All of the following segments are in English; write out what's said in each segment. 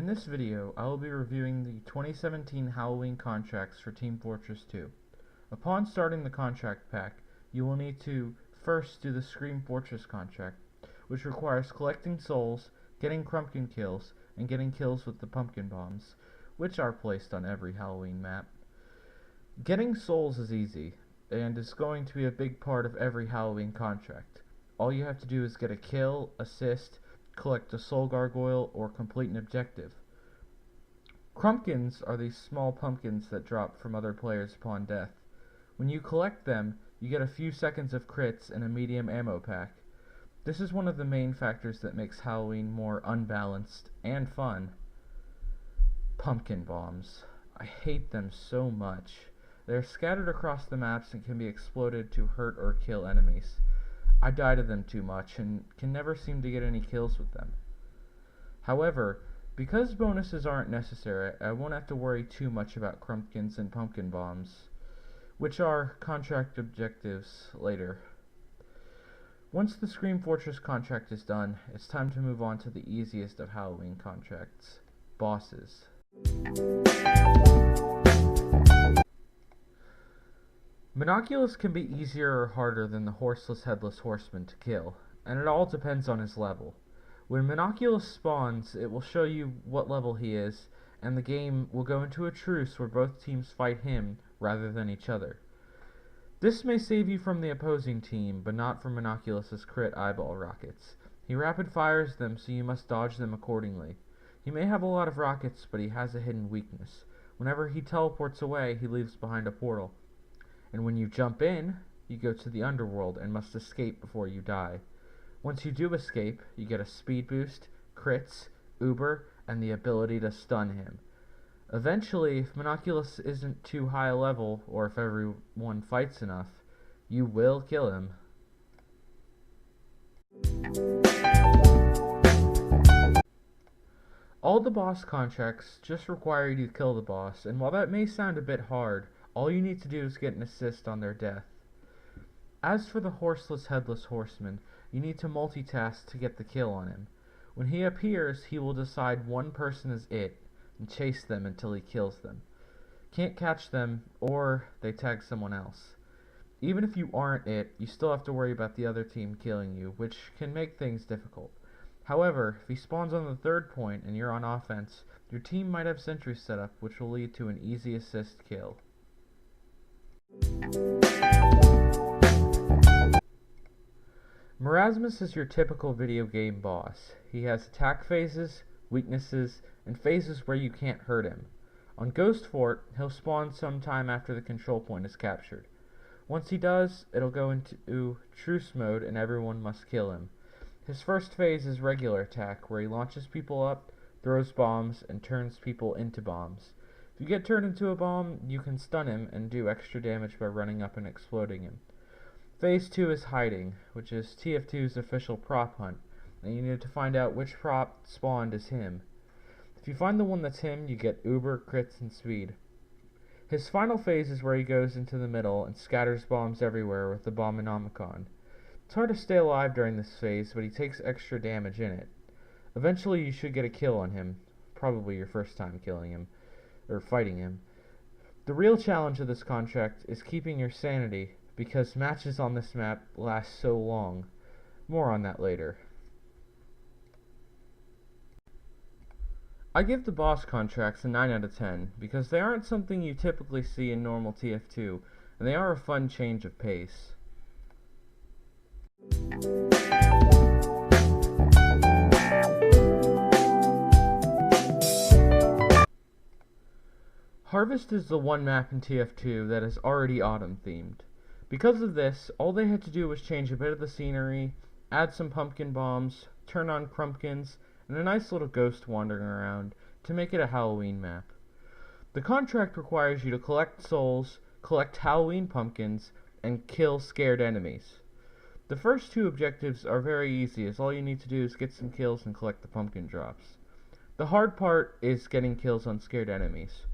In this video, I will be reviewing the 2017 Halloween contracts for Team Fortress 2. Upon starting the contract pack, you will need to first do the Scream Fortress contract, which requires collecting souls, getting pumpkin kills, and getting kills with the pumpkin bombs, which are placed on every Halloween map. Getting souls is easy, and is going to be a big part of every Halloween contract. All you have to do is get a kill, assist, collect a soul gargoyle, or complete an objective. Crumpkins are these small pumpkins that drop from other players upon death. When you collect them, you get a few seconds of crits and a medium ammo pack. This is one of the main factors that makes Halloween more unbalanced and fun. Pumpkin bombs. I hate them so much. They are scattered across the maps and can be exploded to hurt or kill enemies. I die to them too much and can never seem to get any kills with them. However, because bonuses aren't necessary, I won't have to worry too much about crumpkins and pumpkin bombs, which are contract objectives later. Once the Scream Fortress contract is done, it's time to move on to the easiest of Halloween contracts: bosses. Monoculus can be easier or harder than the Horseless Headless Horseman to kill, and it all depends on his level. When Monoculus spawns, it will show you what level he is, and the game will go into a truce where both teams fight him rather than each other. This may save you from the opposing team, but not from Monoculus's crit eyeball rockets. He rapid fires them, so you must dodge them accordingly. He may have a lot of rockets, but he has a hidden weakness. Whenever he teleports away, he leaves behind a portal. And when you jump in, you go to the underworld and must escape before you die. Once you do escape, you get a speed boost, crits, uber, and the ability to stun him. Eventually, if Monoculus isn't too high a level, or if everyone fights enough, you will kill him. All the boss contracts just require you to kill the boss, and while that may sound a bit hard, all you need to do is get an assist on their death. As for the Horseless Headless Horseman, you need to multitask to get the kill on him. When he appears, he will decide one person is it, and chase them until he kills them. Can't catch them, or they tag someone else. Even if you aren't it, you still have to worry about the other team killing you, which can make things difficult. However, if he spawns on the third point and you're on offense, your team might have sentries set up, which will lead to an easy assist kill. Marasmus is your typical video game boss. He has attack phases, weaknesses, and phases where you can't hurt him. On Ghost Fort, he'll spawn sometime after the control point is captured. Once he does, it'll go into truce mode and everyone must kill him. His first phase is regular attack, where he launches people up, throws bombs, and turns people into bombs. If you get turned into a bomb, you can stun him and do extra damage by running up and exploding him. Phase 2 is hiding, which is TF2's official prop hunt, and you need to find out which prop spawned is him. If you find the one that's him, you get uber, crits, and speed. His final phase is where he goes into the middle and scatters bombs everywhere with the Bombonomicon. It's hard to stay alive during this phase, but he takes extra damage in it. Eventually you should get a kill on him, probably your first time killing him, or fighting him. The real challenge of this contract is keeping your sanity, because matches on this map last so long. More on that later. I give the boss contracts a 9 out of 10, because they aren't something you typically see in normal TF2, and they are a fun change of pace. Harvest is the one map in TF2 that is already autumn themed. Because of this, all they had to do was change a bit of the scenery, add some pumpkin bombs, turn on crumpkins, and a nice little ghost wandering around to make it a Halloween map. The contract requires you to collect souls, collect Halloween pumpkins, and kill scared enemies. The first two objectives are very easy, as all you need to do is get some kills and collect the pumpkin drops. The hard part is getting kills on scared enemies.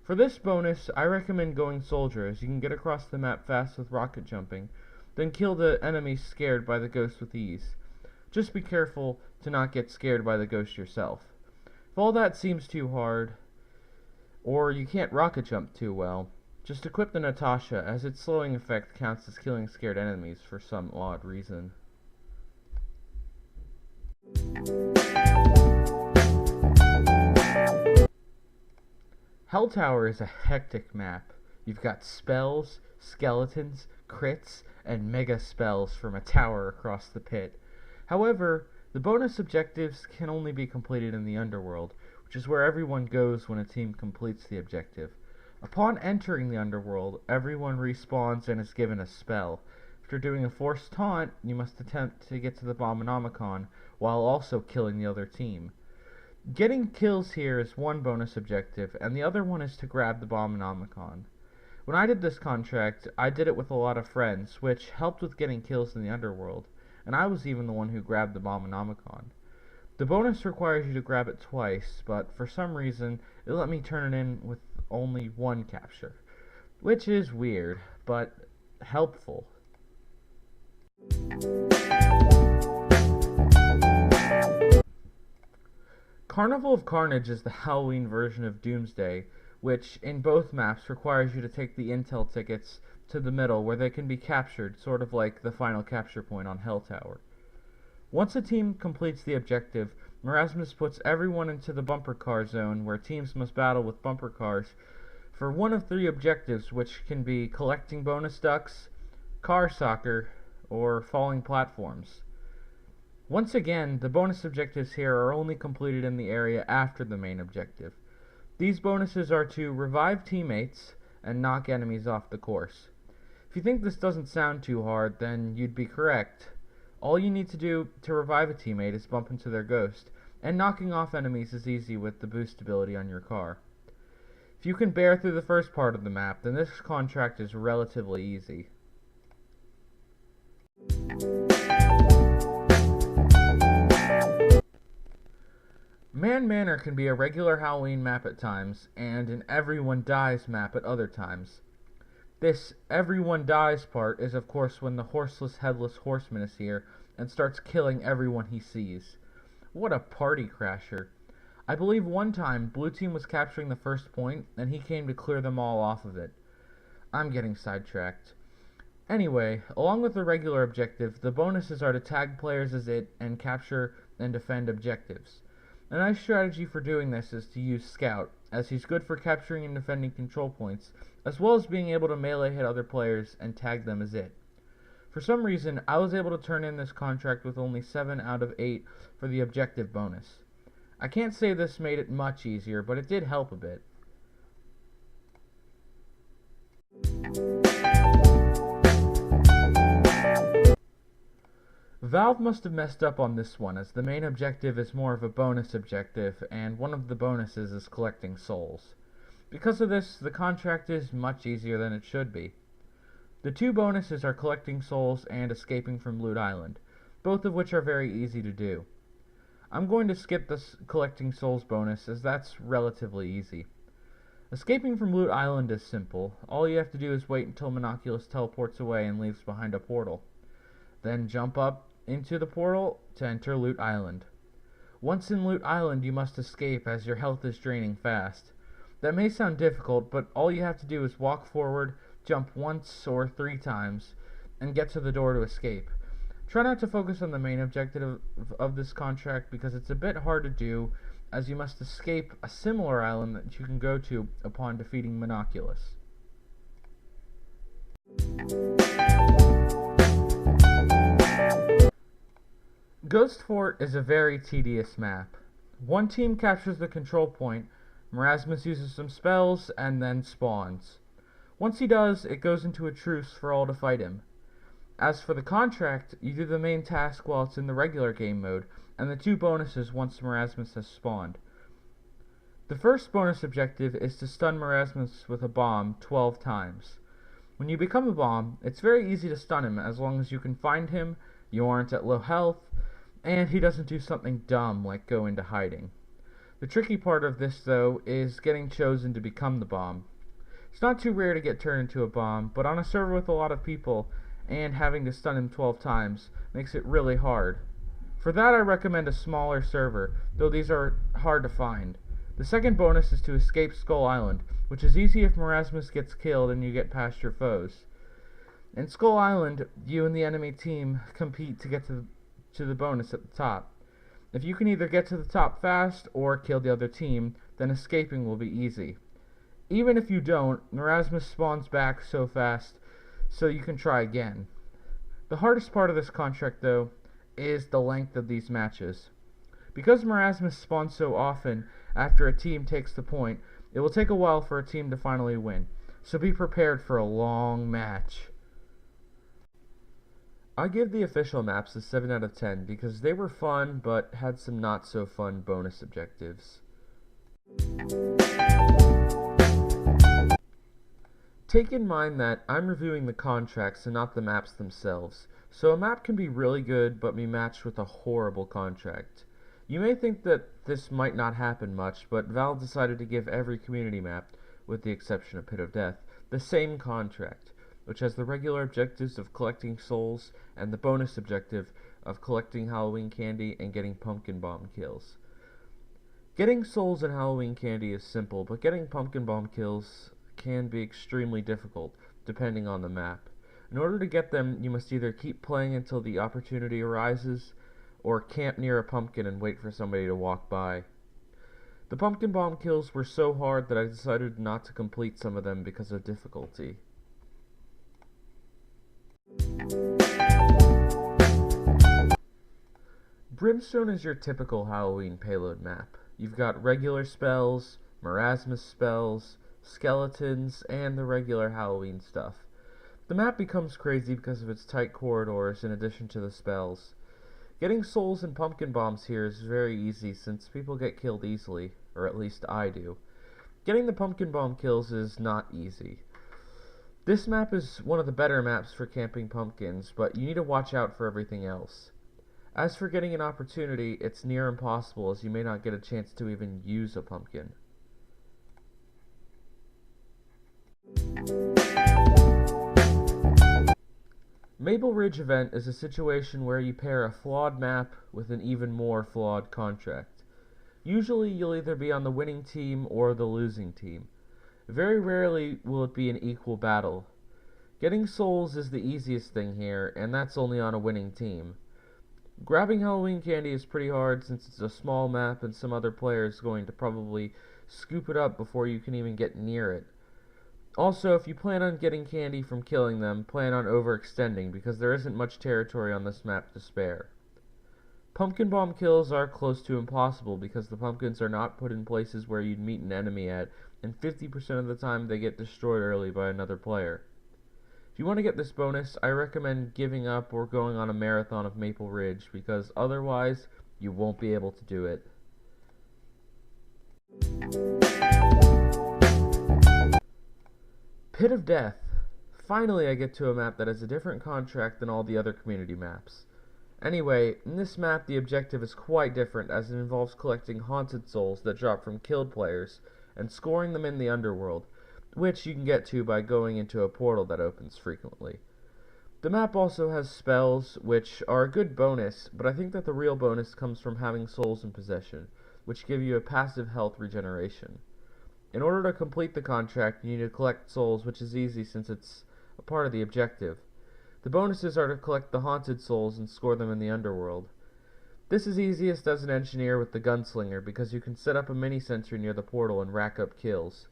For this bonus, I recommend going Soldier, as you can get across the map fast with rocket jumping, then kill the enemies scared by the ghost with ease. Just be careful to not get scared by the ghost yourself. If all that seems too hard, or you can't rocket jump too well, just equip the Natasha, as its slowing effect counts as killing scared enemies for some odd reason. Hell Tower is a hectic map. You've got spells, skeletons, crits, and mega spells from a tower across the pit. However, the bonus objectives can only be completed in the underworld, which is where everyone goes when a team completes the objective. Upon entering the underworld, everyone respawns and is given a spell. After doing a forced taunt, you must attempt to get to the Bombonomicon while also killing the other team. Getting kills here is one bonus objective, and the other one is to grab the Bombonomicon. When I did this contract, I did it with a lot of friends, which helped with getting kills in the underworld, and I was even the one who grabbed the Bombonomicon. The bonus requires you to grab it twice, but for some reason, it let me turn it in with only one capture, which is weird, but helpful. Carnival of Carnage is the Halloween version of Doomsday, which in both maps requires you to take the intel tickets to the middle where they can be captured, sort of like the final capture point on Hell Tower. Once a team completes the objective, Marasmus puts everyone into the bumper car zone where teams must battle with bumper cars for one of three objectives, which can be collecting bonus ducks, car soccer, or falling platforms. Once again, the bonus objectives here are only completed in the area after the main objective. These bonuses are to revive teammates and knock enemies off the course. If you think this doesn't sound too hard, then you'd be correct. All you need to do to revive a teammate is bump into their ghost, and knocking off enemies is easy with the boost ability on your car. If you can bear through the first part of the map, then this contract is relatively easy. Man Manor can be a regular Halloween map at times, and an Everyone Dies map at other times. This Everyone Dies part is of course when the horseless headless horseman is here and starts killing everyone he sees. What a party crasher. I believe one time Blue Team was capturing the first point and he came to clear them all off of it. I'm getting sidetracked. Anyway, along with the regular objective, the bonuses are to tag players as it and capture and defend objectives. A nice strategy for doing this is to use Scout, as he's good for capturing and defending control points, as well as being able to melee hit other players and tag them as it. For some reason, I was able to turn in this contract with only 7 out of 8 for the objective bonus. I can't say this made it much easier, but it did help a bit. Valve must have messed up on this one, as the main objective is more of a bonus objective, and one of the bonuses is collecting souls. Because of this, the contract is much easier than it should be. The two bonuses are collecting souls and escaping from Loot Island, both of which are very easy to do. I'm going to skip this collecting souls bonus, as that's relatively easy. Escaping from Loot Island is simple. All you have to do is wait until Monoculus teleports away and leaves behind a portal. Then jump up into the portal to enter Loot Island. Once in Loot Island, you must escape as your health is draining fast. That may sound difficult, but all you have to do is walk forward, jump once or 3 times, and get to the door to escape. Try not to focus on the main objective of this contract because it's a bit hard to do, as you must escape a similar island that you can go to upon defeating Monoculus. Ghost Fort is a very tedious map. One team captures the control point, Marasmus uses some spells, and then spawns. Once he does, it goes into a truce for all to fight him. As for the contract, you do the main task while it's in the regular game mode, and the 2 bonuses once Marasmus has spawned. The first bonus objective is to stun Marasmus with a bomb 12 times. When you become a bomb, it's very easy to stun him as long as you can find him, you aren't at low health, and he doesn't do something dumb like go into hiding. The tricky part of this, though, is getting chosen to become the bomb. It's not too rare to get turned into a bomb, but on a server with a lot of people, and having to stun him 12 times, makes it really hard. For that I recommend a smaller server, though these are hard to find. The second bonus is to escape Skull Island, which is easy if Marasmus gets killed and you get past your foes. In Skull Island, you and the enemy team compete to get to the bonus at the top. If you can either get to the top fast or kill the other team, then escaping will be easy. Even if you don't, Marasmus spawns back so fast, so you can try again. The hardest part of this contract, though, is the length of these matches. Because Marasmus spawns so often after a team takes the point, it will take a while for a team to finally win, so be prepared for a long match. I give the official maps a 7 out of 10 because they were fun but had some not so fun bonus objectives. Take in mind that I'm reviewing the contracts and not the maps themselves, so a map can be really good but be matched with a horrible contract. You may think that this might not happen much, but Valve decided to give every community map, with the exception of Pit of Death, the same contract, which has the regular objectives of collecting souls and the bonus objective of collecting Halloween candy and getting pumpkin bomb kills. Getting souls and Halloween candy is simple, but getting pumpkin bomb kills can be extremely difficult, depending on the map. In order to get them, you must either keep playing until the opportunity arises, or camp near a pumpkin and wait for somebody to walk by. The pumpkin bomb kills were so hard that I decided not to complete some of them because of difficulty. Brimstone is your typical Halloween payload map. You've got regular spells, Marasmus spells, skeletons, and the regular Halloween stuff. The map becomes crazy because of its tight corridors in addition to the spells. Getting souls and pumpkin bombs here is very easy since people get killed easily, or at least I do. Getting the pumpkin bomb kills is not easy. This map is one of the better maps for camping pumpkins, but you need to watch out for everything else. As for getting an opportunity, it's near impossible as you may not get a chance to even use a pumpkin. Maple Ridge event is a situation where you pair a flawed map with an even more flawed contract. Usually you'll either be on the winning team or the losing team. Very rarely will it be an equal battle. Getting souls is the easiest thing here, and that's only on a winning team. Grabbing Halloween candy is pretty hard since it's a small map and some other player is going to probably scoop it up before you can even get near it. Also, if you plan on getting candy from killing them, plan on overextending because there isn't much territory on this map to spare. Pumpkin bomb kills are close to impossible because the pumpkins are not put in places where you'd meet an enemy at, and 50% of the time they get destroyed early by another player. If you want to get this bonus, I recommend giving up or going on a marathon of Maple Ridge because otherwise you won't be able to do it. Pit of Death. Finally I get to a map that has a different contract than all the other community maps. Anyway, in this map the objective is quite different as it involves collecting haunted souls that drop from killed players and scoring them in the underworld, which you can get to by going into a portal that opens frequently. The map also has spells, which are a good bonus, but I think that the real bonus comes from having souls in possession, which give you a passive health regeneration. In order to complete the contract, you need to collect souls, which is easy since it's a part of the objective. The bonuses are to collect the haunted souls and score them in the underworld. This is easiest as an engineer with the gunslinger because you can set up a mini-sentry near the portal and rack up kills.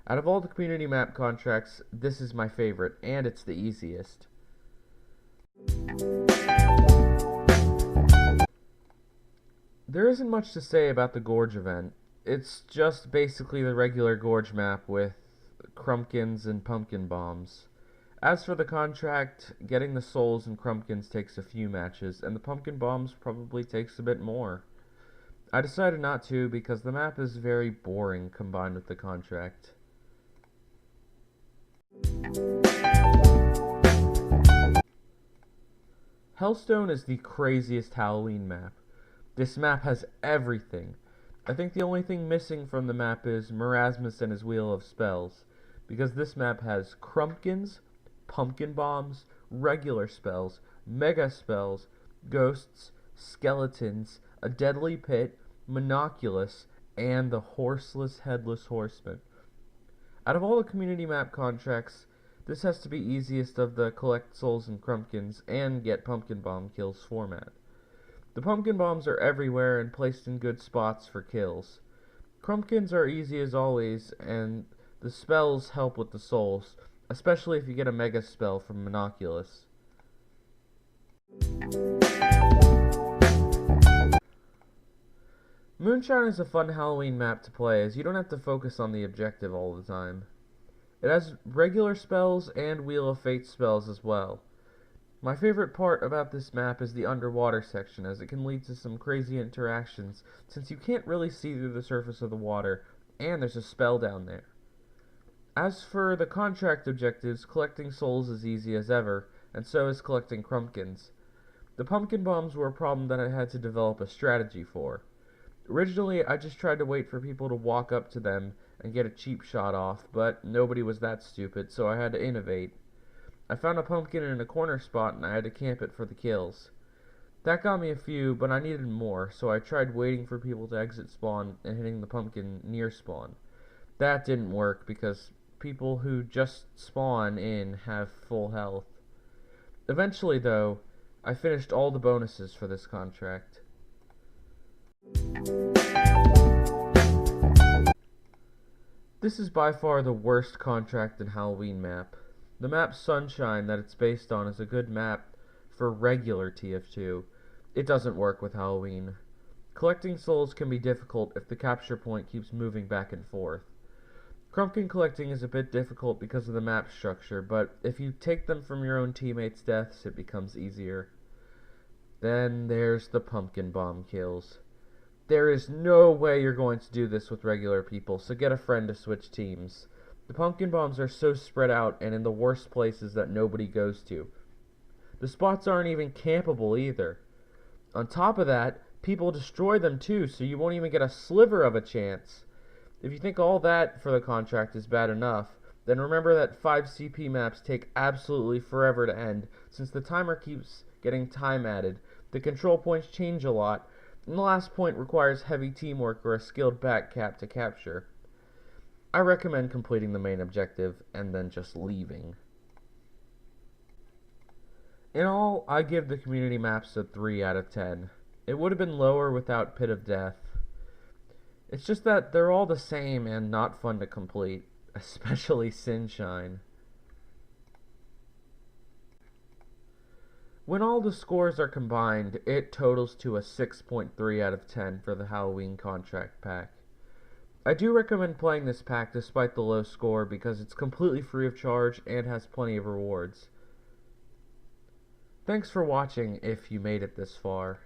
Out of all the community map contracts, this is my favorite, and it's the easiest. There isn't much to say about the Gorge event. It's just basically the regular Gorge map with Crumpkins and pumpkin bombs. As for the contract, getting the souls and Crumpkins takes a few matches, and the pumpkin bombs probably takes a bit more. I decided not to because the map is very boring combined with the contract. Hellstone is the craziest Halloween map. This map has everything. I think the only thing missing from the map is Marasmus and his Wheel of Spells, because this map has Crumpkins, pumpkin bombs, regular spells, mega spells, ghosts, skeletons, a deadly pit, monoculus, and the horseless headless horseman. Out of all the community map contracts, this has to be easiest of the collect souls and crumpkins and get pumpkin bomb kills format. The pumpkin bombs are everywhere and placed in good spots for kills. Crumpkins are easy as always, and the spells help with the souls, especially if you get a mega spell from Monoculus. Moonshine is a fun Halloween map to play, as you don't have to focus on the objective all the time. It has regular spells and Wheel of Fate spells as well. My favorite part about this map is the underwater section, as it can lead to some crazy interactions, since you can't really see through the surface of the water, and there's a spell down there. As for the contract objectives, collecting souls is easy as ever, and so is collecting crumpkins. The pumpkin bombs were a problem that I had to develop a strategy for. Originally, I just tried to wait for people to walk up to them and get a cheap shot off, but nobody was that stupid, so I had to innovate. I found a pumpkin in a corner spot and I had to camp it for the kills. That got me a few, but I needed more, so I tried waiting for people to exit spawn and hitting the pumpkin near spawn. That didn't work because people who just spawn in have full health. Eventually, though, I finished all the bonuses for this contract. This is by far the worst contract in Halloween map. The map Sunshine that it's based on is a good map for regular TF2. It doesn't work with Halloween. Collecting souls can be difficult if the capture point keeps moving back and forth. Crumpkin collecting is a bit difficult because of the map structure, but if you take them from your own teammates' deaths, it becomes easier. Then there's the pumpkin bomb kills. There is no way you're going to do this with regular people, so get a friend to switch teams. The pumpkin bombs are so spread out and in the worst places that nobody goes to. The spots aren't even campable either. On top of that, people destroy them too, so you won't even get a sliver of a chance. If you think all that for the contract is bad enough, then remember that 5 CP maps take absolutely forever to end, since the timer keeps getting time added, the control points change a lot, and the last point requires heavy teamwork or a skilled back cap to capture. I recommend completing the main objective and then just leaving. In all, I give the community maps a 3 out of 10. It would have been lower without Pit of Death. It's just that they're all the same and not fun to complete, especially Sunshine. When all the scores are combined, it totals to a 6.3 out of 10 for the Halloween contract pack. I do recommend playing this pack despite the low score because it's completely free of charge and has plenty of rewards. Thanks for watching if you made it this far.